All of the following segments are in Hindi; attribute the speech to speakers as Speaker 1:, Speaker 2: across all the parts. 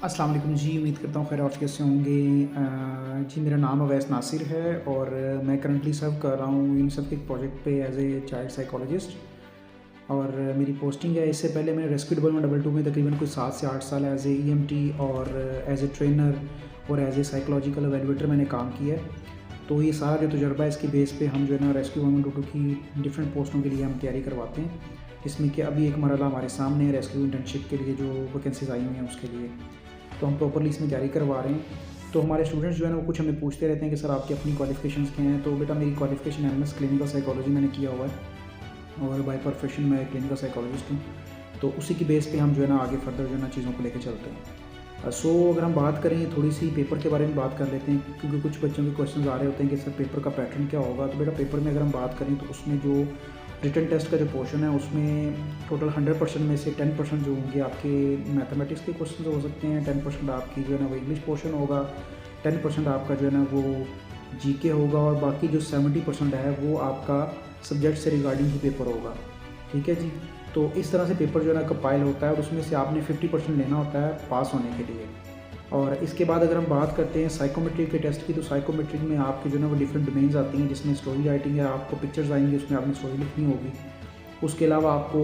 Speaker 1: अस्सलाम वालेकुम जी, उम्मीद करता हूँ खैर आफ़ियत से होंगे। जी मेरा नाम अवैस नासिर है और मैं करंटली सर्व कर रहा हूँ यूनिसेफ के एक प्रोजेक्ट पे एज़ ए चाइल्ड साइकोलॉजिस्ट। और मेरी पोस्टिंग है, इससे पहले मैंने rescue double one double two में तकरीबन कोई 7 से 8 साल एज़ ए ईएमटी और एज़ ए ट्रेनर और एज़ ए साइकोलॉजिकल एवेलुएटर मैंने काम किया है। तो ये सारा जो तजुर्बा है, इसकी बेस पे हम जो है ना रेस्क्यू 112 की डिफरेंट पोस्टों के लिए हम तैयारी करवाते हैं। जिसमें कि अभी एक मरहला हमारे सामने है रेस्क्यू इंटर्नशिप के लिए, जो वैकेंसीज़ आई हुई हैं उसके लिए। तो हम प्रॉपर्ली इसमें तैयारी करवा रहे हैं। तो हमारे स्टूडेंट्स जो है ना, वो कुछ हमें पूछते रहते हैं कि सर आपकी अपनी क्वालिफ़िकेशंस क्या हैं। तो बेटा मेरी क्वालिफ़िकेशन एमएस क्लिनिकल साइकोलॉजी मैंने किया हुआ है और बाय प्रोफेशन मैं क्लिनिकल साइकोलॉजिस्ट हूँ। तो उसी की बेस पे हम जो है ना आगे फर्दर जो है ना चीज़ों को लेके चलते हैं। अगर हम बात करें थोड़ी सी पेपर के बारे में बात कर लेते हैं, क्योंकि कुछ बच्चों के क्वेश्चंस आ रहे होते हैं कि सर पेपर का पैटर्न क्या होगा। तो बेटा पेपर में अगर हम बात करें तो उसमें जो रिटन टेस्ट का जो पोर्शन है, उसमें टोटल 100% में से 10% जो होंगे आपके मैथमेटिक्स के क्वेश्चन हो सकते हैं, 10% आपकी जो है ना वो इंग्लिश पोर्शन होगा, 10% आपका जो है ना वो जीके होगा और बाकी जो 70% है वो आपका सब्जेक्ट से रिगार्डिंग ही पेपर होगा। ठीक है जी। तो इस तरह से पेपर जो है ना कंपाइल होता है और उसमें से आपने 50% लेना होता है पास होने के लिए। और इसके बाद अगर हम बात करते हैं साइकोमेट्रिक के टेस्ट की, तो साइकोमेट्रिक में आपके जो है ना वो डिफरेंट डोमेन्स आती हैं, जिसमें स्टोरी राइटिंग है, आपको पिक्चर्स आएंगी, उसमें आपने स्टोरी लिखनी होगी। उसके अलावा आपको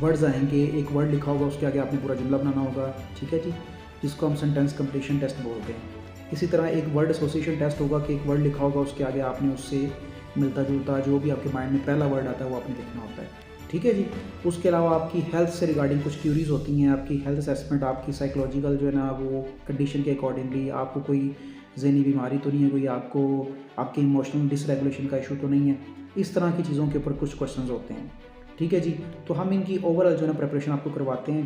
Speaker 1: वर्ड्स आएंगे, एक वर्ड लिखा होगा, उसके आगे आपने पूरा जुमला बनाना होगा। ठीक है जी, जिसको हम सेंटेंस कंप्लीशन टेस्ट बोलते हैं। इसी तरह एक वर्ड एसोसिएशन टेस्ट होगा कि एक वर्ड लिखा होगा, उसके आगे आपने उससे मिलता जुलता जो भी आपके माइंड में पहला वर्ड आता है वो आपने लिखना होता है। ठीक है जी। उसके अलावा आपकी हेल्थ से रिगार्डिंग कुछ क्यूरीज होती हैं, आपकी हेल्थ असेसमेंट, आपकी साइकोलॉजिकल जो है ना वो कंडीशन के अकॉर्डिंगली, आपको कोई ज़हनी बीमारी तो नहीं है, कोई आपको आपके इमोशनल डिसरेगुलेशन का इशू तो नहीं है। इस तरह की चीज़ों के ऊपर कुछ क्वेश्चंस होते हैं। ठीक है जी। तो हम इनकी ओवरऑल जो है ना प्रिपरेशन आपको करवाते हैं, जो